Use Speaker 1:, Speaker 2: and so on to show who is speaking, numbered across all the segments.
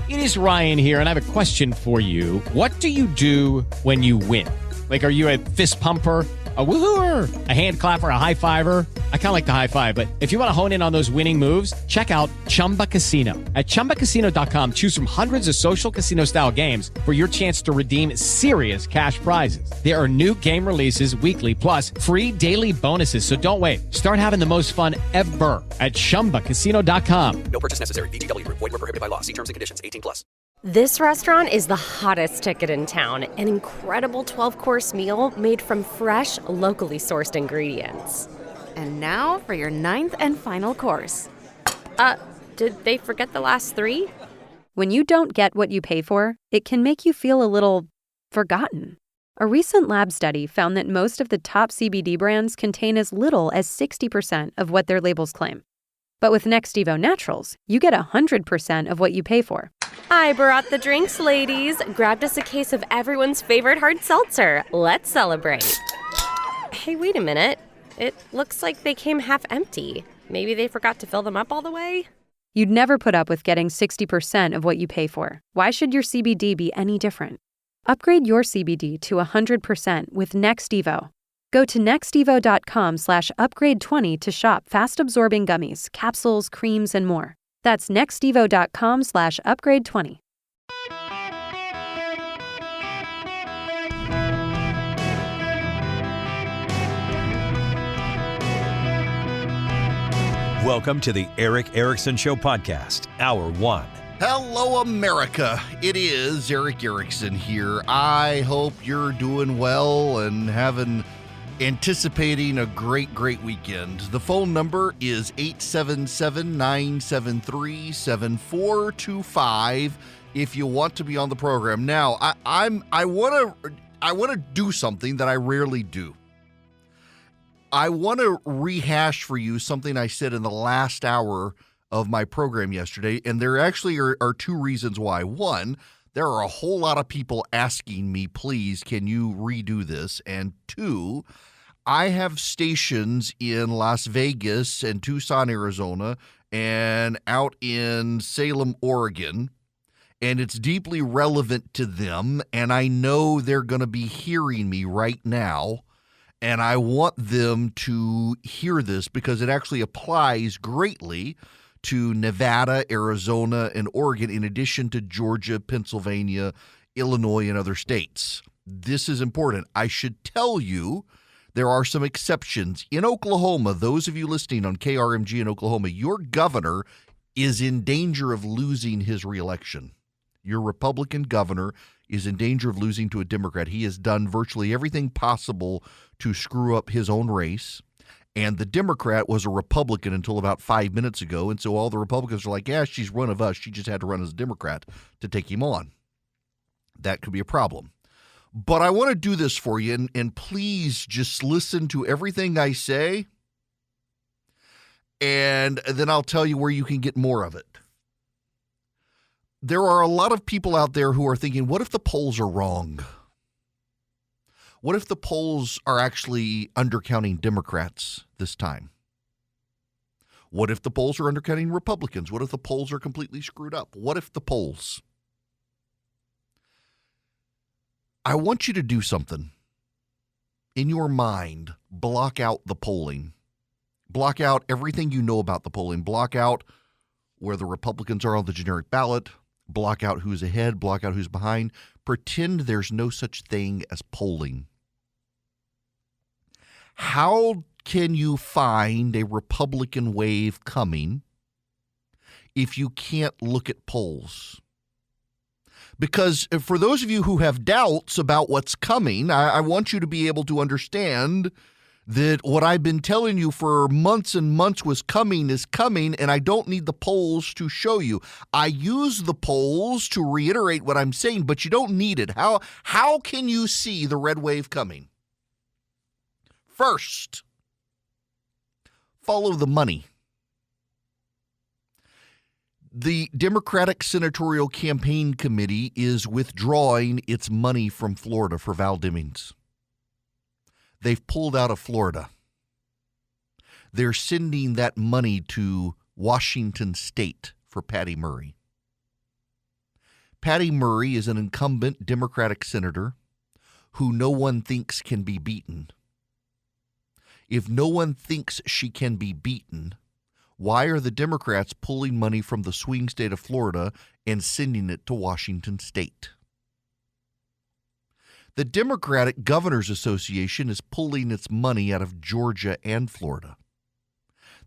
Speaker 1: It is Ryan here, and I have a question for you. What do you do when you win? Like, are you a fist pumper, a woo-hooer, a hand clapper, a high fiver? I kind of like the high five, but if you want to hone in on those winning moves, check out Chumba Casino. At ChumbaCasino.com, choose from hundreds of social casino-style games for your chance to redeem serious cash prizes. There are new game releases weekly, plus free daily bonuses. So don't wait. Start having the most fun ever at ChumbaCasino.com.
Speaker 2: No purchase necessary. VGW Group. Void where prohibited by law. See terms and conditions. 18+.
Speaker 3: This restaurant is the hottest ticket in town. An incredible 12-course meal made from fresh, locally sourced ingredients.
Speaker 4: And now for your 9th and final course.
Speaker 3: Did they forget the last 3?
Speaker 4: When you don't get what you pay for, it can make you feel a little forgotten. A recent lab study found that most of the top CBD brands contain as little as 60% of what their labels claim. But with Next Evo Naturals, you get 100% of what you pay for.
Speaker 3: I brought the drinks, ladies. Grabbed us a case of everyone's favorite hard seltzer. Let's celebrate. Hey, wait a minute. It looks like they came half empty. Maybe they forgot to fill them up all the way?
Speaker 4: You'd never put up with getting 60% of what you pay for. Why should your CBD be any different? Upgrade your CBD to 100% with Next Evo. Go to nextevo.com/upgrade20 to shop fast-absorbing gummies, capsules, creams, and more. That's nextevo.com/upgrade20.
Speaker 5: Welcome to the Eric Erickson Show podcast, Hour 1.
Speaker 6: Hello, America. It is Eric Erickson here. I hope you're doing well and anticipating a great weekend. The phone number is 877-973-7425 if you want to be on the program. Now, I want to do something that I rarely do. I want to rehash for you something I said in the last hour of my program yesterday, and there actually are 2 reasons why. One, there are a whole lot of people asking me, please, can you redo this? And 2, I have stations in Las Vegas and Tucson, Arizona, and out in Salem, Oregon, and it's deeply relevant to them, and I know they're going to be hearing me right now, and I want them to hear this because it actually applies greatly to Nevada, Arizona, and Oregon, in addition to Georgia, Pennsylvania, Illinois, and other states. This is important. I should tell you there are some exceptions. In Oklahoma, those of you listening on KRMG in Oklahoma, your governor is in danger of losing his reelection. Your Republican governor is in danger of losing to a Democrat. He has done virtually everything possible to screw up his own race. And the Democrat was a Republican until about 5 minutes ago. And so all the Republicans are like, yeah, she's one of us. She just had to run as a Democrat to take him on. That could be a problem. But I want to do this for you. And please just listen to everything I say. And then I'll tell you where you can get more of it. There are a lot of people out there who are thinking, what if the polls are wrong? What if the polls are actually undercounting Democrats this time? What if the polls are undercounting Republicans? What if the polls are completely screwed up? What if the polls? I want you to do something. In your mind, block out the polling. Block out everything you know about the polling. Block out where the Republicans are on the generic ballot. Block out who's ahead. Block out who's behind. Pretend there's no such thing as polling. How can you find a Republican wave coming if you can't look at polls? Because for those of you who have doubts about what's coming, I want you to be able to understand that what I've been telling you for months and months was coming is coming, and I don't need the polls to show you. I use the polls to reiterate what I'm saying, but you don't need it. How can you see the red wave coming? First, follow the money. The Democratic Senatorial Campaign Committee is withdrawing its money from Florida for Val Demings. They've pulled out of Florida. They're sending that money to Washington State for Patty Murray. Patty Murray is an incumbent Democratic senator who no one thinks can be beaten. If no one thinks she can be beaten, why are the Democrats pulling money from the swing state of Florida and sending it to Washington state? The Democratic Governors Association is pulling its money out of Georgia and Florida.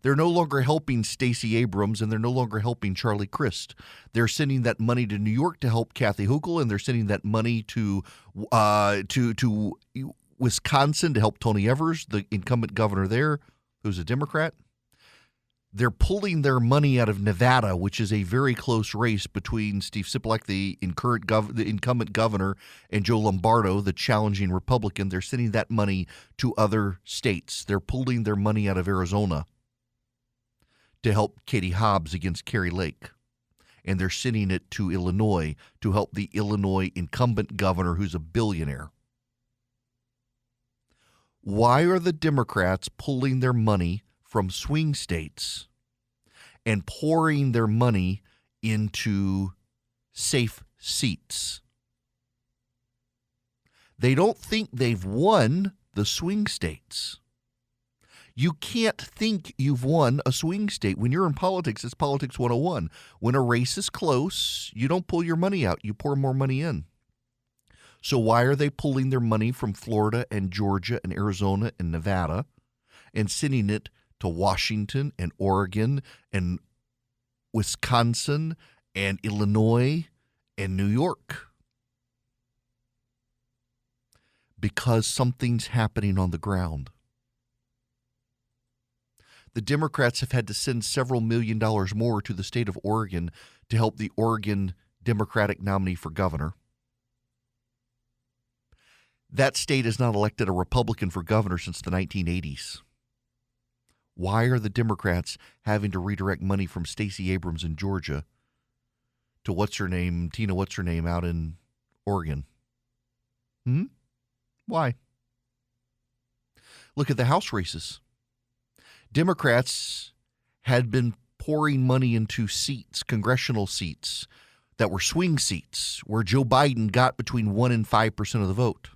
Speaker 6: They're no longer helping Stacey Abrams, and they're no longer helping Charlie Crist. They're sending that money to New York to help Kathy Hochul, and they're sending that money to Wisconsin to help Tony Evers, the incumbent governor there, who's a Democrat. They're pulling their money out of Nevada, which is a very close race between Steve Sisolak, the incumbent governor, and Joe Lombardo, the challenging Republican. They're sending that money to other states. They're pulling their money out of Arizona to help Katie Hobbs against Kari Lake. And they're sending it to Illinois to help the Illinois incumbent governor, who's a billionaire. Why are the Democrats pulling their money from swing states and pouring their money into safe seats? They don't think they've won the swing states. You can't think you've won a swing state. When you're in politics, it's Politics 101. When a race is close, you don't pull your money out. You pour more money in. So why are they pulling their money from Florida and Georgia and Arizona and Nevada and sending it to Washington and Oregon and Wisconsin and Illinois and New York? Because something's happening on the ground. The Democrats have had to send several $1 million more to the state of Oregon to help the Oregon Democratic nominee for governor. That state has not elected a Republican for governor since the 1980s. Why are the Democrats having to redirect money from Stacey Abrams in Georgia to Tina What's-Her-Name out in Oregon? Why? Look at the House races. Democrats had been pouring money into seats, congressional seats, that were swing seats, where Joe Biden got between 1% and 5% of the vote.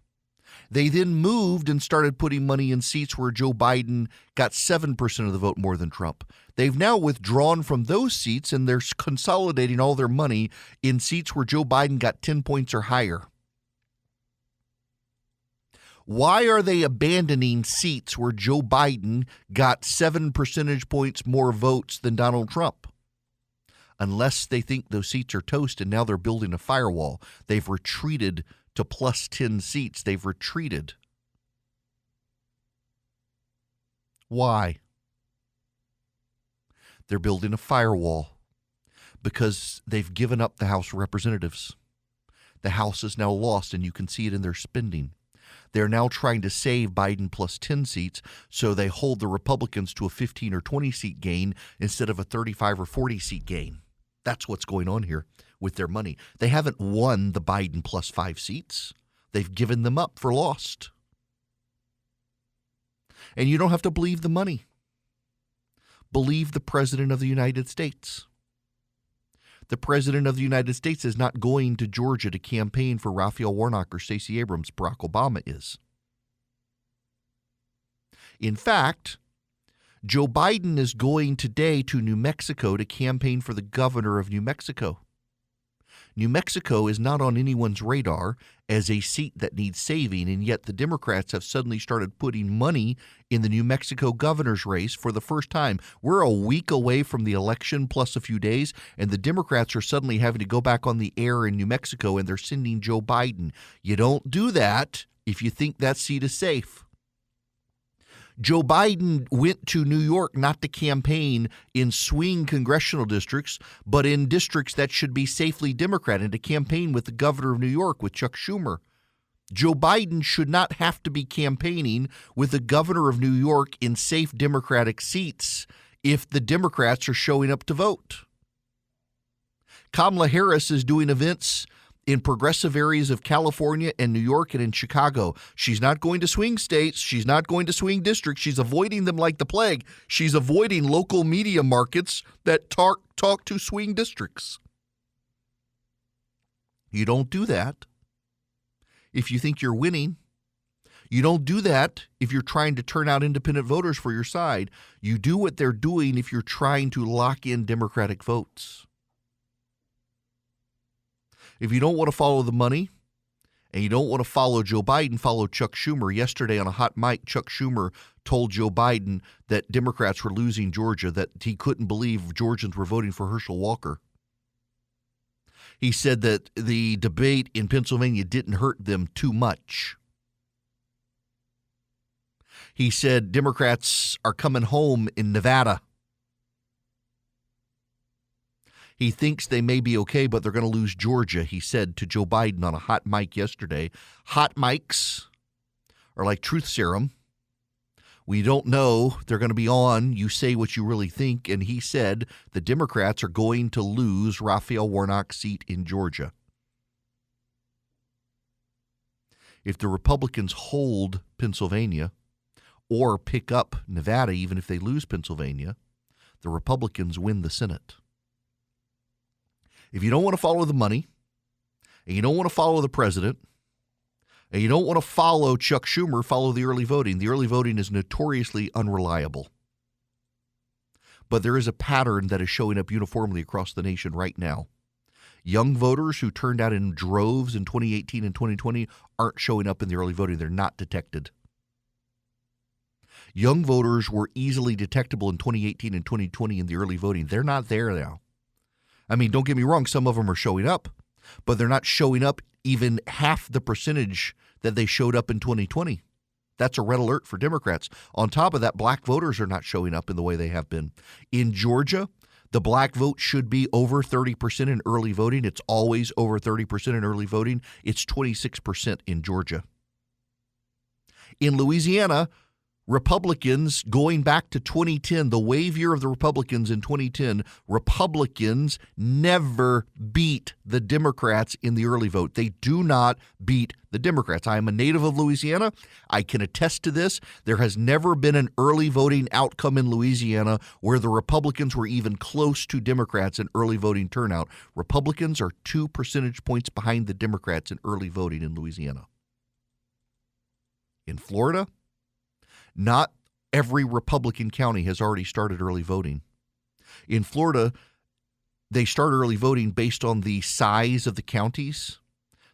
Speaker 6: They then moved and started putting money in seats where Joe Biden got 7% of the vote more than Trump. They've now withdrawn from those seats, and they're consolidating all their money in seats where Joe Biden got 10 points or higher. Why are they abandoning seats where Joe Biden got 7 percentage points more votes than Donald Trump? Unless they think those seats are toast and now they're building a firewall. They've retreated to plus 10 seats. They've retreated. Why? They're building a firewall because they've given up the House of Representatives. The House is now lost, and you can see it in their spending. They're now trying to save Biden plus 10 seats, so they hold the Republicans to a 15 or 20 seat gain instead of a 35 or 40 seat gain. That's what's going on here with their money. They haven't won the Biden plus 5 seats. They've given them up for lost. And you don't have to believe the money. Believe the President of the United States. The President of the United States is not going to Georgia to campaign for Raphael Warnock or Stacey Abrams. Barack Obama is. In fact, Joe Biden is going today to New Mexico to campaign for the governor of New Mexico. New Mexico is not on anyone's radar as a seat that needs saving, and yet the Democrats have suddenly started putting money in the New Mexico governor's race for the first time. We're a week away from the election plus a few days, and the Democrats are suddenly having to go back on the air in New Mexico, and they're sending Joe Biden. You don't do that if you think that seat is safe. Joe Biden went to New York not to campaign in swing congressional districts, but in districts that should be safely Democrat, and to campaign with the governor of New York, with Chuck Schumer. Joe Biden should not have to be campaigning with the governor of New York in safe Democratic seats if the Democrats are showing up to vote. Kamala Harris is doing events in progressive areas of California and New York and in Chicago. She's not going to swing states. She's not going to swing districts. She's avoiding them like the plague. She's avoiding local media markets that talk to swing districts. You don't do that if you think you're winning. You don't do that if you're trying to turn out independent voters for your side. You do what they're doing if you're trying to lock in Democratic votes. If you don't want to follow the money and you don't want to follow Joe Biden, follow Chuck Schumer. Yesterday on a hot mic, Chuck Schumer told Joe Biden that Democrats were losing Georgia, that he couldn't believe Georgians were voting for Herschel Walker. He said that the debate in Pennsylvania didn't hurt them too much. He said Democrats are coming home in Nevada. He thinks they may be okay, but they're going to lose Georgia, he said to Joe Biden on a hot mic yesterday. Hot mics are like truth serum. We don't know they're going to be on. You say what you really think. And he said the Democrats are going to lose Raphael Warnock's seat in Georgia. If the Republicans hold Pennsylvania or pick up Nevada, even if they lose Pennsylvania, the Republicans win the Senate. If you don't want to follow the money, and you don't want to follow the president, and you don't want to follow Chuck Schumer, follow the early voting. The early voting is notoriously unreliable. But there is a pattern that is showing up uniformly across the nation right now. Young voters who turned out in droves in 2018 and 2020 aren't showing up in the early voting. They're not detected. Young voters were easily detectable in 2018 and 2020 in the early voting. They're not there now. I mean, don't get me wrong, some of them are showing up, but they're not showing up even half the percentage that they showed up in 2020. That's a red alert for Democrats. On top of that, black voters are not showing up in the way they have been. In Georgia, the black vote should be over 30% in early voting. It's always over 30% in early voting. It's 26% in Georgia. In Louisiana, Republicans, going back to 2010, the wave year of the Republicans in 2010, Republicans never beat the Democrats in the early vote. They do not beat the Democrats. I am a native of Louisiana. I can attest to this. There has never been an early voting outcome in Louisiana where the Republicans were even close to Democrats in early voting turnout. Republicans are 2 percentage points behind the Democrats in early voting in Louisiana. In Florida, not every Republican county has already started early voting. In Florida, they start early voting based on the size of the counties,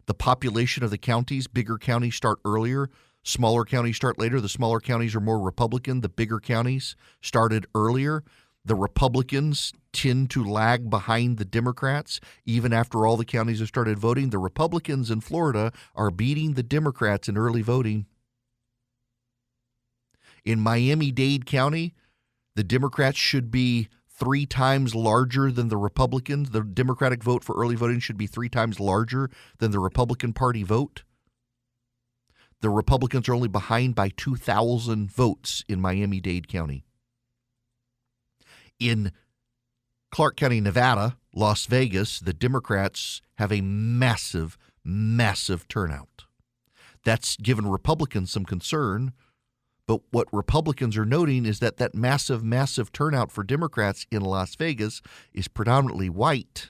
Speaker 6: the population of the counties. Bigger counties start earlier. Smaller counties start later. The smaller counties are more Republican. The bigger counties started earlier. The Republicans tend to lag behind the Democrats. Even after all the counties have started voting, the Republicans in Florida are beating the Democrats in early voting. In Miami-Dade County, the Democrats should be 3 times larger than the Republicans. The Democratic vote for early voting should be 3 times larger than the Republican Party vote. The Republicans are only behind by 2,000 votes in Miami-Dade County. In Clark County, Nevada, Las Vegas, the Democrats have a massive, massive turnout. That's given Republicans some concern. But what Republicans are noting is that that massive, massive turnout for Democrats in Las Vegas is predominantly white.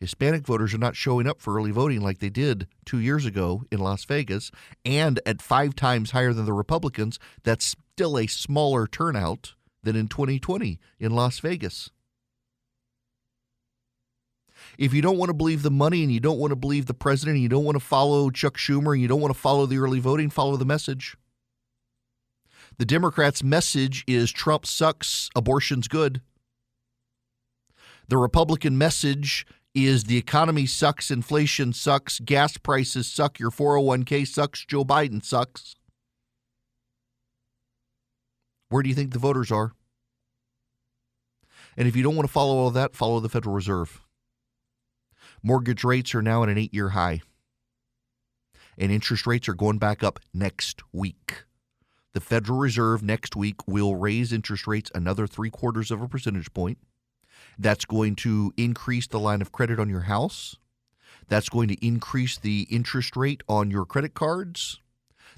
Speaker 6: Hispanic voters are not showing up for early voting like they did 2 years ago in Las Vegas. And at 5 times higher than the Republicans, that's still a smaller turnout than in 2020 in Las Vegas. If you don't want to believe the money and you don't want to believe the president and you don't want to follow Chuck Schumer and you don't want to follow the early voting, follow the message. The Democrats' message is Trump sucks, abortion's good. The Republican message is the economy sucks, inflation sucks, gas prices suck, your 401k sucks, Joe Biden sucks. Where do you think the voters are? And if you don't want to follow all that, follow the Federal Reserve. Mortgage rates are now at an 8-year high. And interest rates are going back up next week. The Federal Reserve next week will raise interest rates another 0.75 of a percentage point. That's going to increase the line of credit on your house. That's going to increase the interest rate on your credit cards.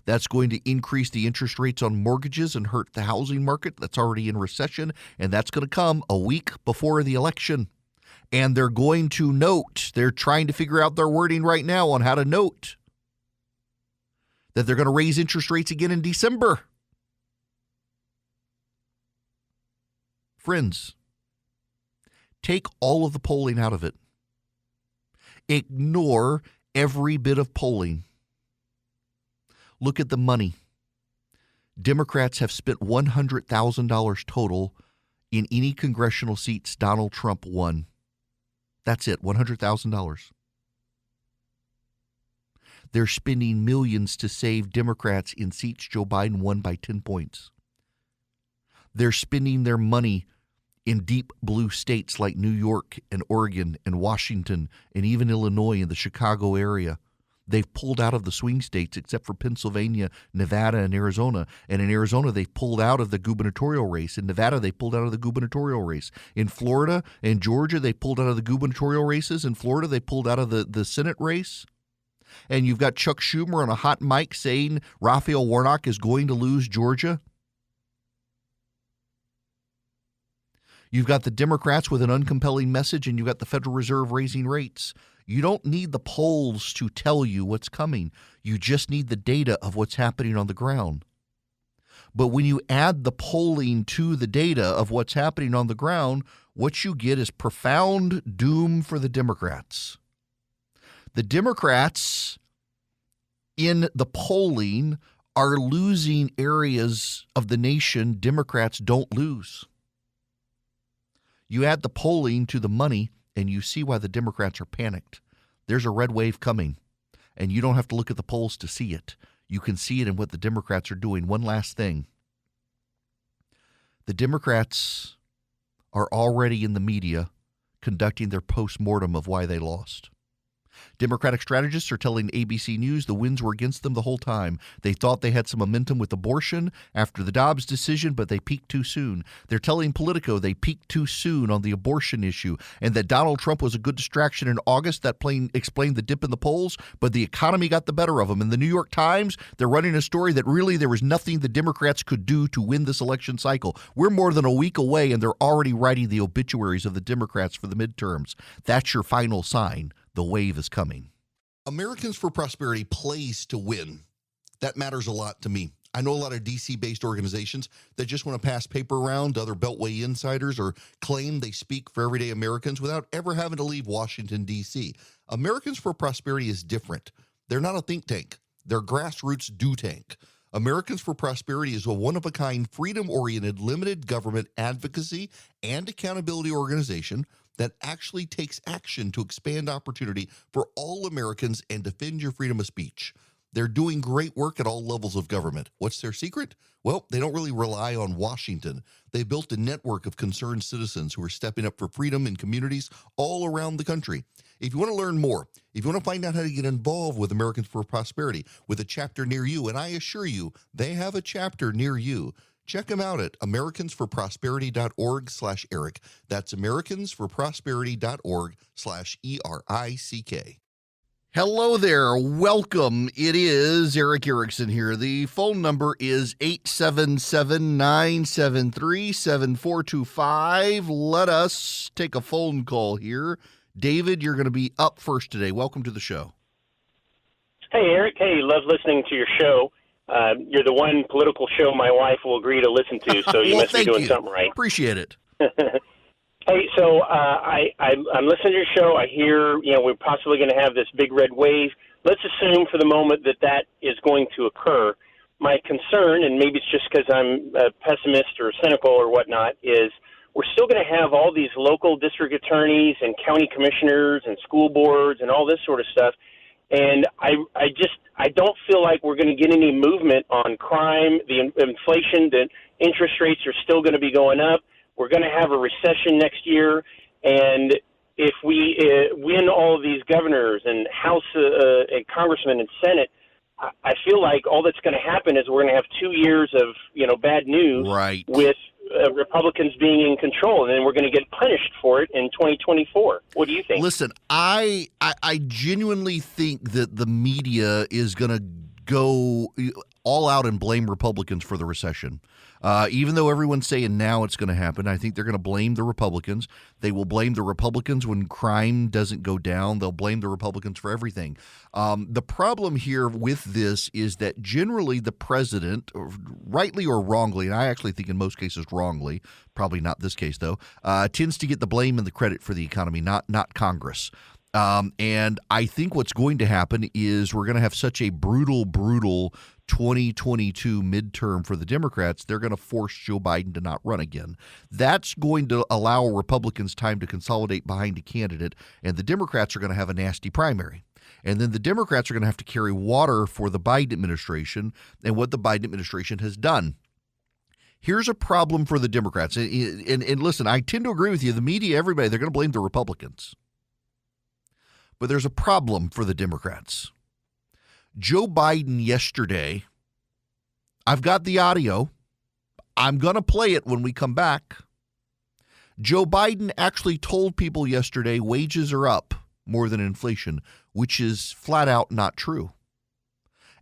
Speaker 6: That's going to increase the interest rates on mortgages and hurt the housing market that's already in recession. And that's going to come a week before the election. And they're going to note, they're trying to figure out their wording right now on how to note that they're going to raise interest rates again in December. Friends, take all of the polling out of it. Ignore every bit of polling. Look at the money. Democrats have spent $100,000 total in any congressional seats Donald Trump won. That's it, $100,000. They're spending millions to save Democrats in seats Joe Biden won by 10 points. They're spending their money in deep blue states like New York and Oregon and Washington and even Illinois and the Chicago area. They've pulled out of the swing states except for Pennsylvania, Nevada, and Arizona. And in Arizona, they've pulled out of the gubernatorial race. In Nevada, they pulled out of the gubernatorial race. In Florida and Georgia, they pulled out of the gubernatorial races. In Florida, they pulled out of the Senate race. And you've got Chuck Schumer on a hot mic saying Raphael Warnock is going to lose Georgia. You've got the Democrats with an uncompelling message, and you've got the Federal Reserve raising rates. You don't need the polls to tell you what's coming. You just need the data of what's happening on the ground. But when you add the polling to the data of what's happening on the ground, what you get is profound doom for the Democrats. The Democrats in the polling are losing areas of the nation Democrats don't lose. You add the polling to the money, and you see why the Democrats are panicked. There's a red wave coming, and you don't have to look at the polls to see it. You can see it in what the Democrats are doing. One last thing. The Democrats are already in the media conducting their postmortem of why they lost. Democratic strategists are telling ABC News the winds were against them the whole time. They thought they had some momentum with abortion after the Dobbs decision, but they peaked too soon. They're telling Politico they peaked too soon on the abortion issue, and that Donald Trump was a good distraction in August. That explained the dip in the polls, but the economy got the better of them. In the New York Times, they're running a story that really there was nothing the Democrats could do to win this election cycle. We're more than a week away, and they're already writing the obituaries of the Democrats for the midterms. That's your final sign. The wave is coming. Americans for Prosperity plays to win. That matters a lot to me. I know a lot of DC-based organizations that just want to pass paper around to other Beltway insiders or claim they speak for everyday Americans without ever having to leave Washington, D.C. Americans for Prosperity is different. They're not a think tank. They're grassroots do tank. Americans for Prosperity is a one-of-a-kind, freedom-oriented, limited government advocacy and accountability organization that actually takes action to expand opportunity for all Americans and defend your freedom of speech. They're doing great work at all levels of government. What's their secret? Well, they don't really rely on Washington. They built a network of concerned citizens who are stepping up for freedom in communities all around the country. If you want to learn more, if you want to find out how to get involved with Americans for Prosperity with a chapter near you, and I assure you, they have a chapter near you, check them out at americansforprosperity.org/Eric. That's americansforprosperity.org/ERICK. Hello there. Welcome. It is Eric Erickson here. The phone number is 877-973-7425. Let us take a phone call here. David, you're going to be up first today. Welcome to the show.
Speaker 7: Hey, Eric. Hey, love listening to your show. You're the one political show my wife will agree to listen to, so you must be doing something right.
Speaker 6: Appreciate it.
Speaker 7: Hey, so I'm listening to your show. I hear, we're possibly going to have this big red wave. Let's assume for the moment that is going to occur. My concern, and maybe it's just because I'm a pessimist or cynical or whatnot, is we're still going to have all these local district attorneys and county commissioners and school boards and all this sort of stuff. And I don't feel like we're going to get any movement on crime, the inflation, the interest rates are still going to be going up. We're going to have a recession next year. And if we win all of these governors and House and congressmen and Senate, I feel like all that's going to happen is we're going to have 2 years of, bad news with Republicans being in control, and then we're going to get punished for it in 2024. What do you think?
Speaker 6: Listen, I genuinely think that the media is going to go. all out and blame Republicans for the recession. Even though everyone's saying now it's going to happen, I think they're going to blame the Republicans. They will blame the Republicans when crime doesn't go down. They'll blame the Republicans for everything. The problem here with this is that generally the president, rightly or wrongly, and I actually think in most cases wrongly, probably not this case though, tends to get the blame and the credit for the economy, not Congress. And I think what's going to happen is we're going to have such a brutal 2022 midterm for the Democrats, they're going to force Joe Biden to not run again. That's going to allow Republicans time to consolidate behind a candidate, and the Democrats are going to have a nasty primary. And then the Democrats are going to have to carry water for the Biden administration and what the Biden administration has done. Here's a problem for the Democrats. And listen, I tend to agree with you. The media, everybody, they're going to blame the Republicans. But there's a problem for the Democrats. Joe Biden yesterday, I've got the audio. I'm going to play it when we come back. Joe Biden actually told people yesterday wages are up more than inflation, which is flat out not true.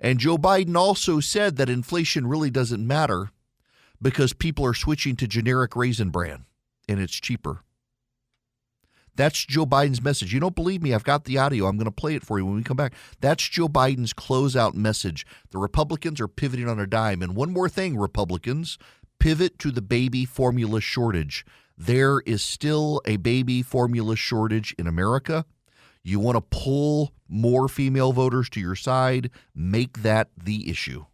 Speaker 6: And Joe Biden also said that inflation really doesn't matter because people are switching to generic Raisin Bran and it's cheaper. That's Joe Biden's message. You don't believe me? I've got the audio. I'm going to play it for you when we come back. That's Joe Biden's closeout message. The Republicans are pivoting on a dime. And one more thing, Republicans, pivot to the baby formula shortage. There is still a baby formula shortage in America. You want to pull more female voters to your side, make that the issue.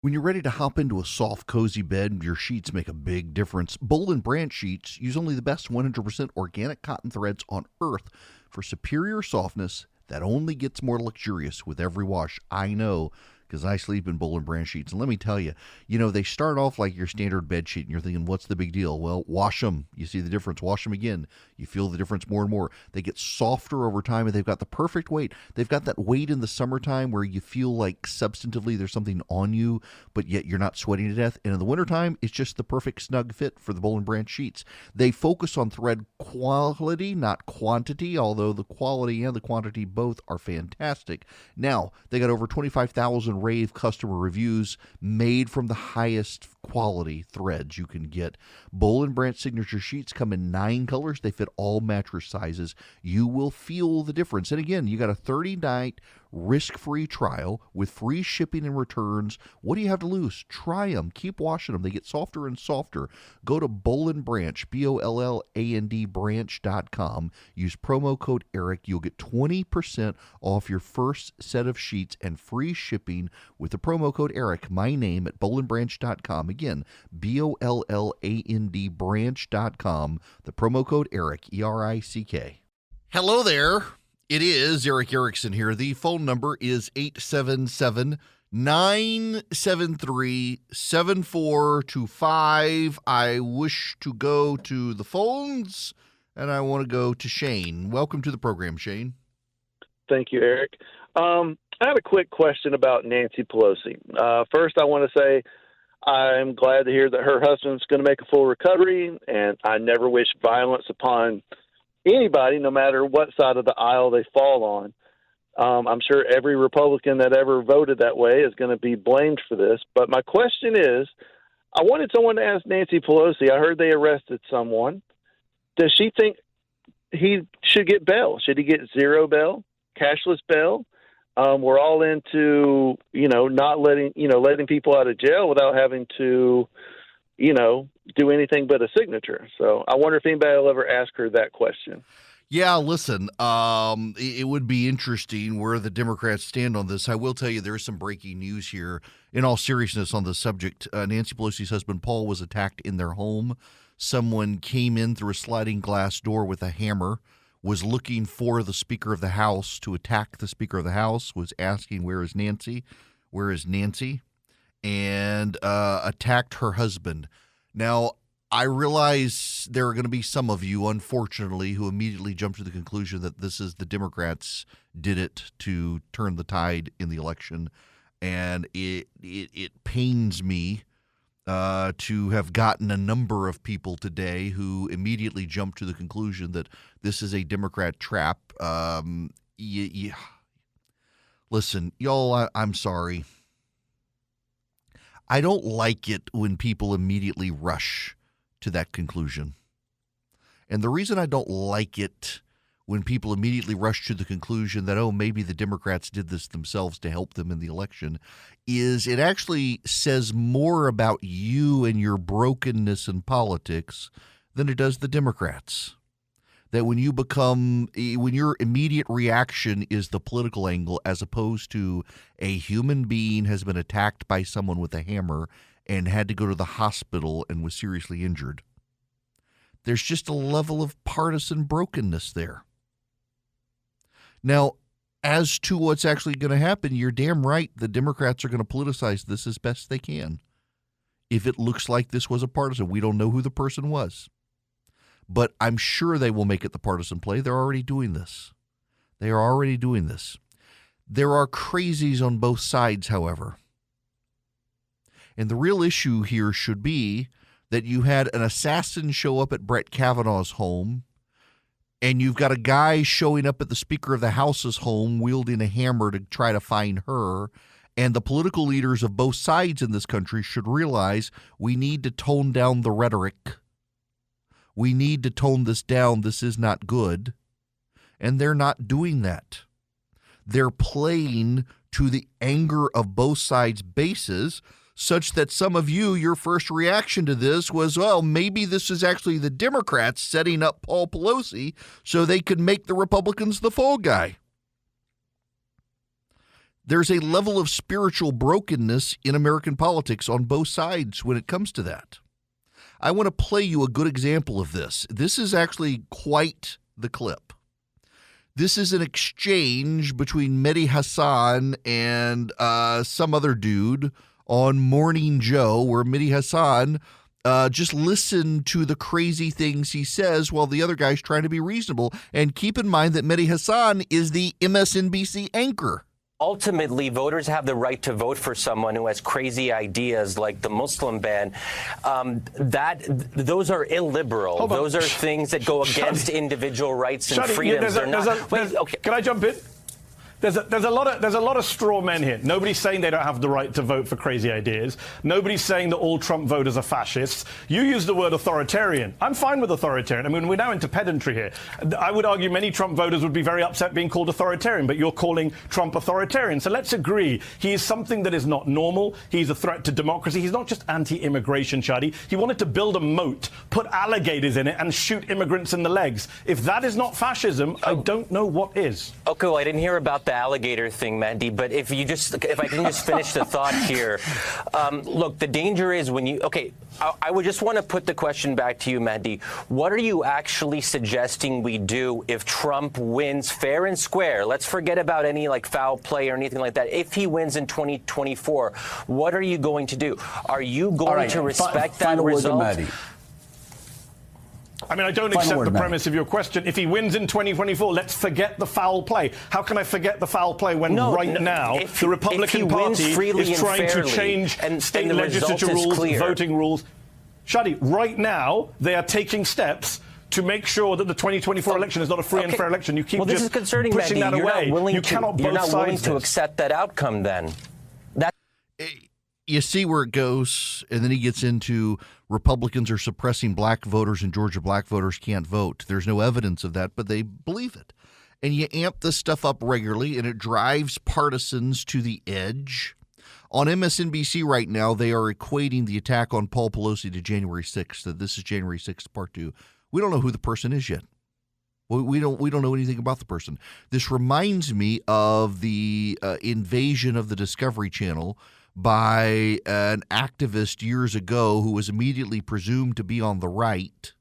Speaker 6: When you're ready to hop into a soft, cozy bed, your sheets make a big difference. Boll & Branch sheets use only the best 100% organic cotton threads on earth for superior softness that only gets more luxurious with every wash. I know, because I sleep in Boll & Branch sheets. And let me tell you, they start off like your standard bed sheet, and you're thinking, what's the big deal? Well, wash them. You see the difference. Wash them again. You feel the difference more and more. They get softer over time, and they've got the perfect weight. They've got that weight in the summertime where you feel like substantively there's something on you, but yet you're not sweating to death. And in the wintertime, it's just the perfect snug fit for the Boll & Branch sheets. They focus on thread quality, not quantity, although the quality and the quantity both are fantastic. Now, they got over 25,000 rave customer reviews made from the highest quality threads you can get. Boll & Branch signature sheets come in 9 colors. They fit all mattress sizes. You will feel the difference. And again, you got a 30-night risk-free trial with free shipping and returns. What do you have to lose? Try them. Keep washing them. They get softer and softer. Go to Boll & Branch, BOLLAND branch.com. Use promo code ERIC. You'll get 20% off your first set of sheets and free shipping with the promo code ERIC, my name, at bollandbranch.com. Again, BOLLAND branch.com. The promo code ERIC, ERICK. Hello there. It is Eric Erickson here. The phone number is 877-973-7425. I wish to go to the phones, and I want to go to Shane. Welcome to the program, Shane.
Speaker 8: Thank you, Eric. I have a quick question about Nancy Pelosi. First, I want to say I'm glad to hear that her husband's going to make a full recovery, and I never wish violence upon anybody, no matter what side of the aisle they fall on. I'm sure every Republican that ever voted that way is going to be blamed for this. But my question is, I wanted someone to ask Nancy Pelosi. I heard they arrested someone. Does she think he should get bail? Should he get zero bail, cashless bail? We're all into, not letting people out of jail without having to, do anything but a signature. So I wonder if anybody will ever ask her that question.
Speaker 6: Yeah, listen, it would be interesting where the Democrats stand on this. I will tell you there is some breaking news here. In all seriousness on the subject, Nancy Pelosi's husband, Paul, was attacked in their home. Someone came in through a sliding glass door with a hammer, was looking for the Speaker of the House to attack the Speaker of the House, was asking, where is Nancy? Where is Nancy? And attacked her husband. Now, I realize there are going to be some of you, unfortunately, who immediately jump to the conclusion that this is the Democrats did it to turn the tide in the election. And it pains me to have gotten a number of people today who immediately jump to the conclusion that this is a Democrat trap. Listen, y'all, I'm sorry. I don't like it when people immediately rush to that conclusion. And the reason I don't like it when people immediately rush to the conclusion that, oh, maybe the Democrats did this themselves to help them in the election, is it actually says more about you and your brokenness in politics than it does the Democrats. That when your immediate reaction is the political angle as opposed to a human being has been attacked by someone with a hammer and had to go to the hospital and was seriously injured. There's just a level of partisan brokenness there. Now, as to what's actually going to happen, you're damn right the Democrats are going to politicize this as best they can. If it looks like this was a partisan, we don't know who the person was. But I'm sure they will make it the partisan play. They're already doing this. They are already doing this. There are crazies on both sides, however. And the real issue here should be that you had an assassin show up at Brett Kavanaugh's home, and you've got a guy showing up at the Speaker of the House's home wielding a hammer to try to find her. And the political leaders of both sides in this country should realize we need to tone down the rhetoric. We need to tone this down. This is not good. And they're not doing that. They're playing to the anger of both sides' bases, such that some of you, your first reaction to this was, well, maybe this is actually the Democrats setting up Paul Pelosi so they could make the Republicans the fall guy. There's a level of spiritual brokenness in American politics on both sides when it comes to that. I want to play you a good example of this. This is actually quite the clip. This is an exchange between Mehdi Hasan and some other dude on Morning Joe, where Mehdi Hasan just listened to the crazy things he says while the other guy's trying to be reasonable. And keep in mind that Mehdi Hasan is the MSNBC anchor.
Speaker 9: Ultimately, voters have the right to vote for someone who has crazy ideas like the Muslim ban. Those are illiberal. Those are things that go against individual rights and freedoms.
Speaker 10: Can I jump in? There's a lot of straw men here. Nobody's saying they don't have the right to vote for crazy ideas. Nobody's saying that all Trump voters are fascists. You use the word authoritarian. I'm fine with authoritarian. I mean, we're now into pedantry here. I would argue many Trump voters would be very upset being called authoritarian, but you're calling Trump authoritarian. So let's agree. He is something that is not normal. He's a threat to democracy. He's not just anti-immigration, Shadi. He wanted to build a moat, put alligators in it, and shoot immigrants in the legs. If that is not fascism, I don't know what is.
Speaker 9: Okay, well, I didn't hear about that alligator thing, Mandy, but if I can just finish the thought here. Look, the danger is when you, I would just want to put the question back to you, Mandy. What are you actually suggesting we do if Trump wins fair and square? Let's forget about any foul play or anything like that. If he wins in 2024, what are you going to do? Are you going to respect that result?
Speaker 10: I mean, I don't accept the premise of your question. If he wins in 2024, let's forget the foul play. How can I forget the foul play when now the Republican Party is trying to change state legislature rules, voting rules? Shadi, right now they are taking steps to make sure that the 2024 election is not a free and fair election. You keep
Speaker 9: this is concerning,
Speaker 10: pushing
Speaker 9: Mandy.
Speaker 10: that away.
Speaker 9: You're not willing to accept that outcome then.
Speaker 6: You see where it goes, and then he gets into Republicans are suppressing black voters and Georgia black voters can't vote. There's no evidence of that, but they believe it. And you amp this stuff up regularly, and it drives partisans to the edge. On MSNBC right now, they are equating the attack on Paul Pelosi to January 6th. That this is January 6th, part 2. We don't know who the person is yet. We don't know anything about the person. This reminds me of the invasion of the Discovery Channel by an activist years ago who was immediately presumed to be on the right.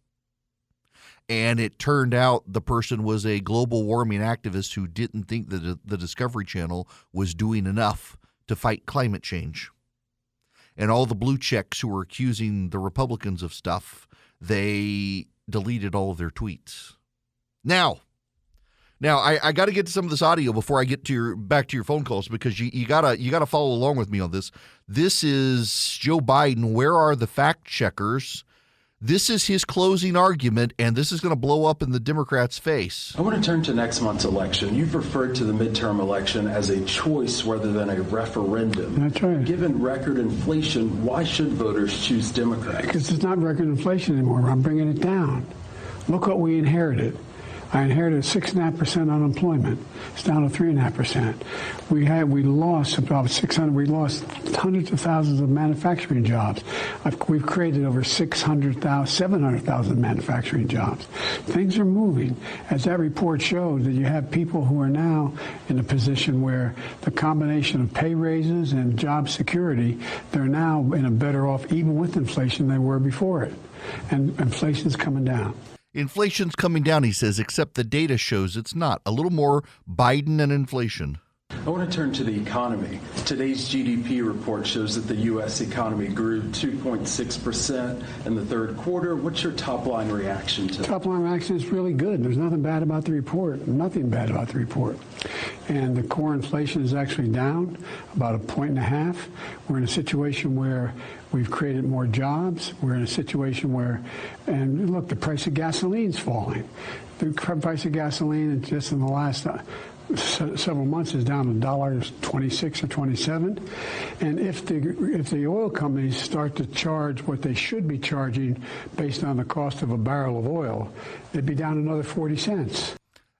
Speaker 6: And it turned out the person was a global warming activist who didn't think that the Discovery Channel was doing enough to fight climate change. And all the blue checks who were accusing the Republicans of stuff, they deleted all of their tweets. Now I got to get to some of this audio before I get to back to your phone calls, because you gotta follow along with me on this. This is Joe Biden. Where are the fact checkers? This is his closing argument, and this is going to blow up in the Democrats' face.
Speaker 11: I want to turn to next month's election. You've referred to the midterm election as a choice rather than a referendum.
Speaker 12: That's right.
Speaker 11: Given record inflation, why should voters choose Democrats?
Speaker 12: Because it's not record inflation anymore. I'm bringing it down. Look what we inherited. I inherited 6.5% unemployment. It's down to 3.5%. We lost about 600. We lost hundreds of thousands of manufacturing jobs. We've created over 700,000 manufacturing jobs. Things are moving. As that report showed, that you have people who are now in a position where the combination of pay raises and job security, they're now in a better off, even with inflation, they were before it. And inflation's coming down.
Speaker 6: Inflation's coming down, he says, except the data shows it's not. A little more Biden and inflation.
Speaker 11: I want to turn to the economy. Today's GDP report shows that the U.S. economy grew 2.6% in the third quarter. What's your top-line reaction to that?
Speaker 12: Top-line reaction is really good. There's nothing bad about the report. Nothing bad about the report. And the core inflation is actually down about 1.5 points. We're in a situation where we've created more jobs. We're in a situation where, and look, the price of gasoline's falling. The price of gasoline just in the last several months is down to $1.26 or 27, and if the oil companies start to charge what they should be charging based on the cost of a barrel of oil, it'd be down another 40 cents.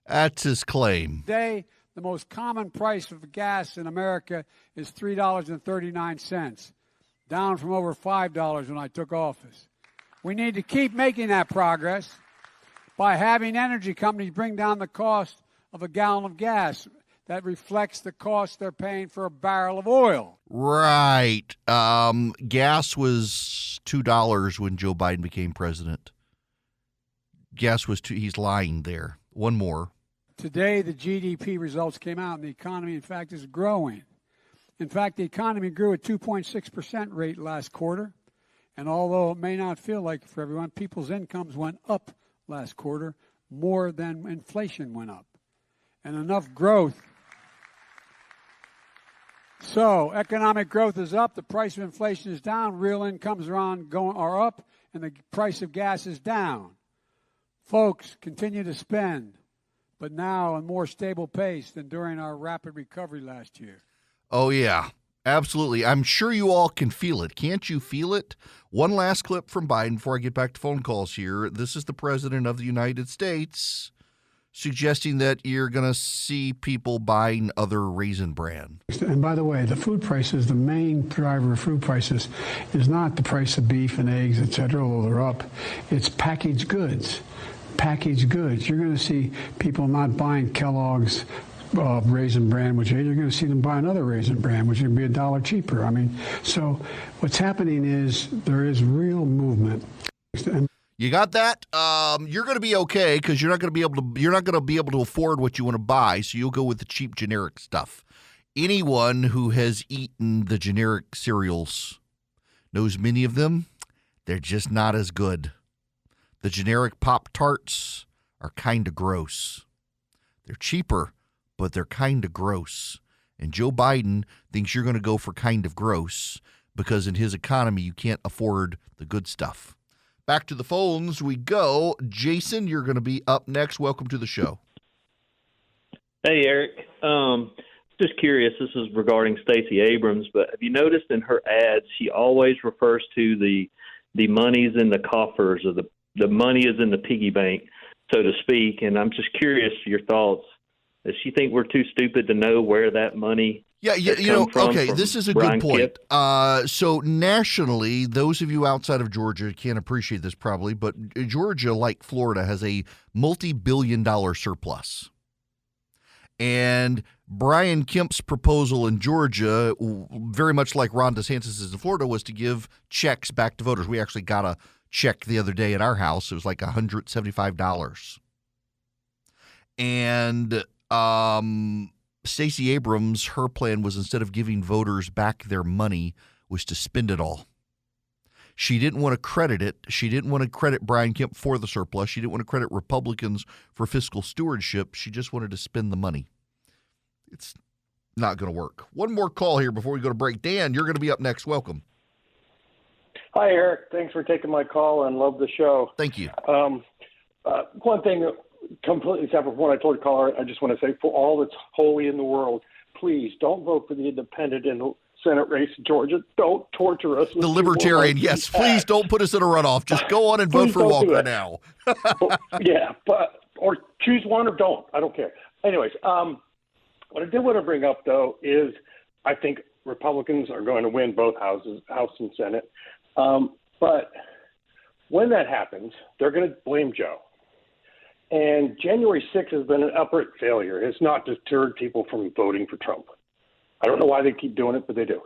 Speaker 6: That's his claim.
Speaker 13: Today, the most common price of gas in America is $3.39, down from over $5 when I took office. We need to keep making that progress by having energy companies bring down the cost of a gallon of gas. That reflects the cost they're paying for a barrel of oil.
Speaker 6: Right. Gas was $2 when Joe Biden became president. Gas was $2. He's lying there. One more.
Speaker 13: Today, the GDP results came out, and the economy, in fact, is growing. In fact, the economy grew at 2.6% rate last quarter. And although it may not feel like it for everyone, people's incomes went up last quarter more than inflation went up. And enough growth. So economic growth is up, the price of inflation is down, real incomes are up, and the price of gas is down. Folks continue to spend, but now at a more stable pace than during our rapid recovery last year.
Speaker 6: Oh, yeah, absolutely. I'm sure you all can feel it. Can't you feel it? One last clip from Biden before I get back to phone calls here. This is the President of the United States suggesting that you're going to see people buying other Raisin Bran.
Speaker 12: And by the way, the food prices, the main driver of food prices is not the price of beef and eggs, et cetera, although they're up. It's packaged goods. Packaged goods. You're going to see people not buying Kellogg's Raisin Bran, which you're going to see them buy another Raisin Bran, which would be $1 cheaper. I mean, so what's happening is there is real movement.
Speaker 6: You got that? You're going to be okay because you're not going to be able to afford what you want to buy, so you'll go with the cheap generic stuff. Anyone who has eaten the generic cereals knows many of them, they're just not as good. The generic Pop-Tarts are kind of gross. They're cheaper, but they're kind of gross. And Joe Biden thinks you're going to go for kind of gross because in his economy you can't afford the good stuff. Back to the phones we go. Jason, you're going to be up next. Welcome to the show.
Speaker 14: Hey, Eric. Just curious, this is regarding Stacey Abrams, but have you noticed in her ads, she always refers to the money's in the coffers, or the money is in the piggy bank, so to speak, and I'm just curious your thoughts. Does she think we're too stupid to know where that money
Speaker 6: okay, this is a good point. So nationally, those of you outside of Georgia can't appreciate this probably, but Georgia, like Florida, has a multi-billion-dollar surplus. And Brian Kemp's proposal in Georgia, very much like Ron DeSantis' in Florida, was to give checks back to voters. We actually got a check the other day at our house. It was like $175. And Stacey Abrams, her plan was instead of giving voters back their money, was to spend it all. She didn't want to credit it. She didn't want to credit Brian Kemp for the surplus. She didn't want to credit Republicans for fiscal stewardship. She just wanted to spend the money. It's not going to work. One more call here before we go to break. Dan, you're going to be up next. Welcome.
Speaker 15: Hi, Eric. Thanks for taking my call and love the show.
Speaker 6: Thank you.
Speaker 15: One thing completely separate from what I told the caller, I just want to say, for all that's holy in the world, please don't vote for the independent in the Senate race in Georgia. Don't torture us.
Speaker 6: The Libertarian, yes. Please don't put us in a runoff. Just go on and vote for Walker now.
Speaker 15: Yeah, or choose one or don't. I don't care. Anyways, what I did want to bring up, though, is I think Republicans are going to win both houses, House and Senate. But when that happens, they're going to blame Joe. And January 6th has been an upright failure. It's not deterred people from voting for Trump. I don't know why they keep doing it, but they do.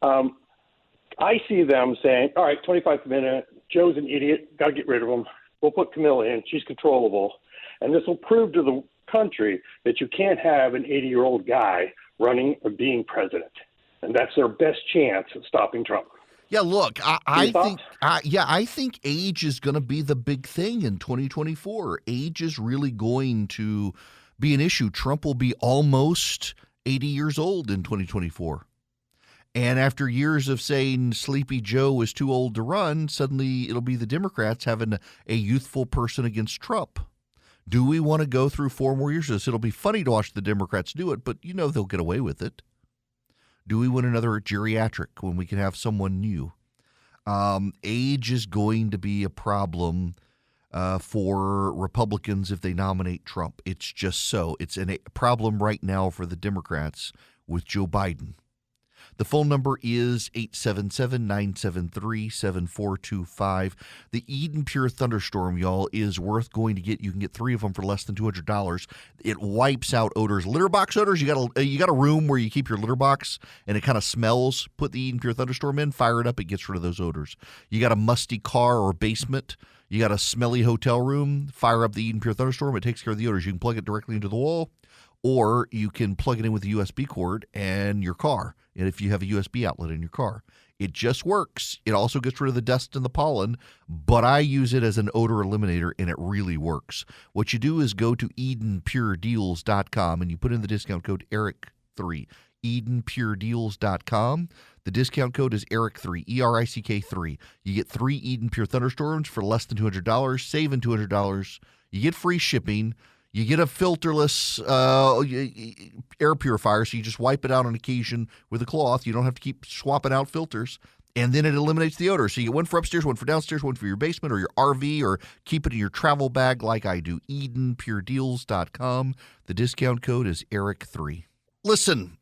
Speaker 15: I see them saying, all right, 25th minute, Joe's an idiot, got to get rid of him. We'll put Camilla in. She's controllable. And this will prove to the country that you can't have an 80-year-old guy running or being president. And that's their best chance of stopping Trump.
Speaker 6: Yeah, look, I think age is going to be the big thing in 2024. Age is really going to be an issue. Trump will be almost 80 years old in 2024. And after years of saying Sleepy Joe is too old to run, suddenly it'll be the Democrats having a youthful person against Trump. Do we want to go through 4 more years of this? It'll be funny to watch the Democrats do it, but they'll get away with it. Do we want another geriatric when we can have someone new? Age is going to be a problem for Republicans if they nominate Trump. It's just so. It's a problem right now for the Democrats with Joe Biden. The phone number is 877-973-7425. The Eden Pure Thunderstorm, y'all, is worth going to get. You can get 3 of them for less than $200. It wipes out odors. Litter box odors, you got a room where you keep your litter box and it kind of smells. Put the Eden Pure Thunderstorm in, fire it up, it gets rid of those odors. You got a musty car or basement, you got a smelly hotel room, fire up the Eden Pure Thunderstorm, it takes care of the odors. You can plug it directly into the wall, or you can plug it in with a USB cord and your car. And if you have a USB outlet in your car, it just works. It also gets rid of the dust and the pollen, but I use it as an odor eliminator, and it really works. What you do is go to EdenPureDeals.com, and you put in the discount code ERIC3, EdenPureDeals.com. The discount code is ERIC3, ERICK3. You get 3 Eden Pure Thunderstorms for less than $200, saving $200. You get free shipping. You get a filterless air purifier, so you just wipe it out on occasion with a cloth. You don't have to keep swapping out filters. And then it eliminates the odor. So you get one for upstairs, one for downstairs, one for your basement or your RV, or keep it in your travel bag like I do. EdenPureDeals.com. The discount code is ERIC3. Listen,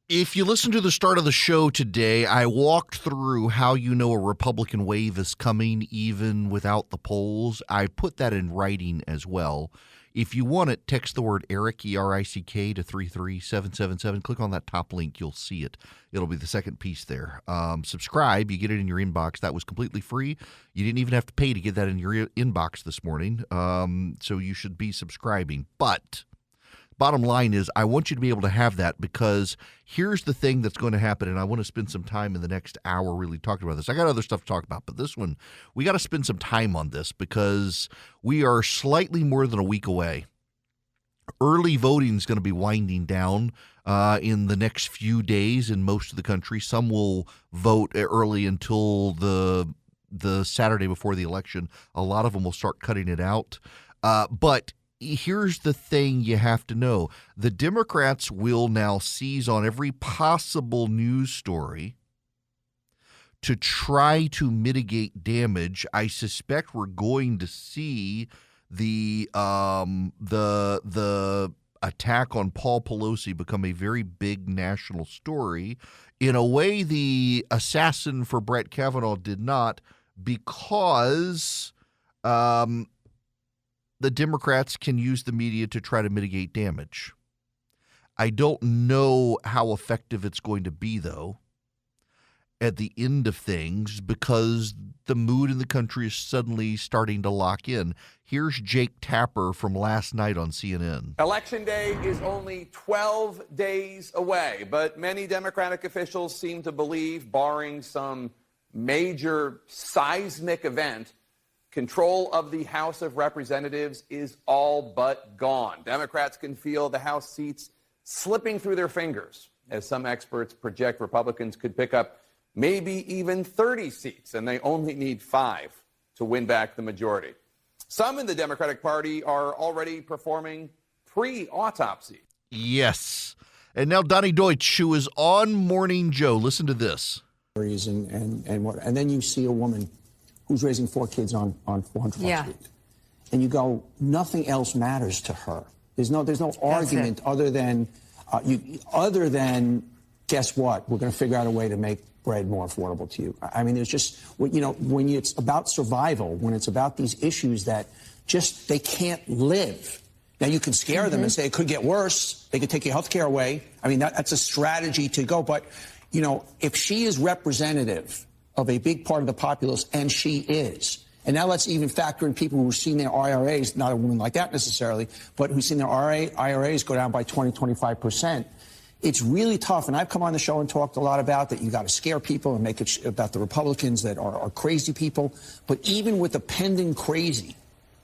Speaker 6: if you listen to the start of the show today, I walked through how a Republican wave is coming even without the polls. I put that in writing as well. If you want it, text the word ERIC, E-R-I-C-K, to 33777. Click on that top link. You'll see it. It'll be the second piece there. Subscribe. You get it in your inbox. That was completely free. You didn't even have to pay to get that in your inbox this morning. So you should be subscribing. But bottom line is, I want you to be able to have that, because here's the thing that's going to happen, and I want to spend some time in the next hour really talking about this. I got other stuff to talk about, but this one, we got to spend some time on this because we are slightly more than a week away. Early voting is going to be winding down in the next few days in most of the country. Some will vote early until the Saturday before the election. A lot of them will start cutting it out. But here's the thing you have to know. The Democrats will now seize on every possible news story to try to mitigate damage. I suspect we're going to see the attack on Paul Pelosi become a very big national story. In a way, the assassin for Brett Kavanaugh did not, because the Democrats can use the media to try to mitigate damage. I don't know how effective it's going to be, though, at the end of things, because the mood in the country is suddenly starting to lock in. Here's Jake Tapper from last night on CNN.
Speaker 16: Election Day is only 12 days away, but many Democratic officials seem to believe, barring some major seismic event, control of the House of Representatives is all but gone. Democrats can feel the House seats slipping through their fingers, as some experts project Republicans could pick up maybe even 30 seats, and they only need 5 to win back the majority. Some in the Democratic Party are already performing pre-autopsy.
Speaker 6: Yes. And now Donnie Deutsch, who is on Morning Joe. Listen to this.
Speaker 17: And then you see a woman who's raising 4 kids on $400 a week. And you go, nothing else matters to her. There's no argument other than guess what? We're going to figure out a way to make bread more affordable to you. I mean, there's just, when it's about survival, when it's about these issues that just they can't live. Now, you can scare them and say it could get worse. They could take your health care away. I mean, that's a strategy to go. But, if she is representative of a big part of the populace, and she is, and now let's even factor in people who've seen their IRAs, not a woman like that necessarily, but who've seen their IRAs go down by 25%. It's really tough. And I've come on the show and talked a lot about that. You got to scare people and make it about the Republicans that are crazy people. But even with the pending crazy,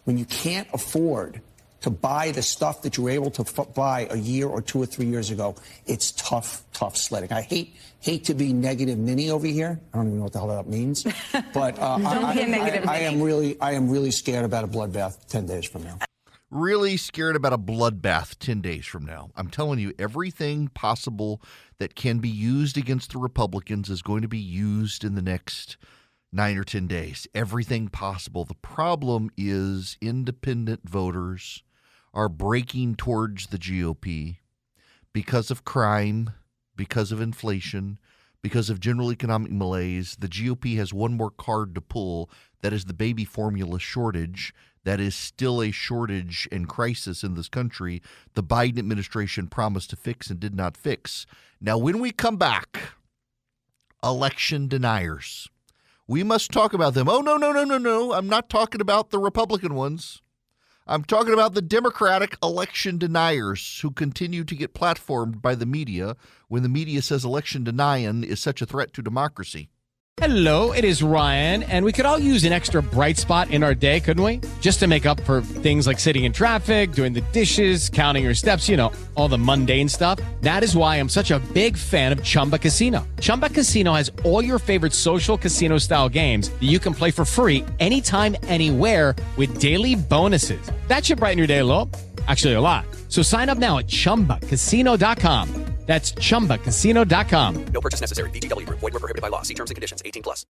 Speaker 17: when you can't afford to buy the stuff that you were able to buy a year or 2 or 3 years ago, it's tough sledding. I hate to be negative Minnie over here. I don't even know what the hell that means. But I am really scared about a bloodbath 10 days from now.
Speaker 6: Really scared about a bloodbath 10 days from now. I'm telling you, everything possible that can be used against the Republicans is going to be used in the next 9 or 10 days. Everything possible. The problem is independent voters are breaking towards the GOP because of crime, because of inflation, because of general economic malaise. The GOP has one more card to pull. That is the baby formula shortage. That is still a shortage and crisis in this country. The Biden administration promised to fix and did not fix. Now, when we come back, election deniers. We must talk about them. Oh, no. I'm not talking about the Republican ones. I'm talking about the Democratic election deniers who continue to get platformed by the media when the media says election denying is such a threat to democracy.
Speaker 1: Hello, it is Ryan, and we could all use an extra bright spot in our day, couldn't we? Just to make up for things like sitting in traffic, doing the dishes, counting your steps, all the mundane stuff. That is why I'm such a big fan of Chumba Casino. Chumba Casino has all your favorite social casino-style games that you can play for free anytime, anywhere with daily bonuses. That should brighten your day a little. Actually, a lot. So sign up now at ChumbaCasino.com. That's ChumbaCasino.com.
Speaker 2: No purchase necessary. VGW Group. Void where prohibited by law. See terms and conditions. 18+.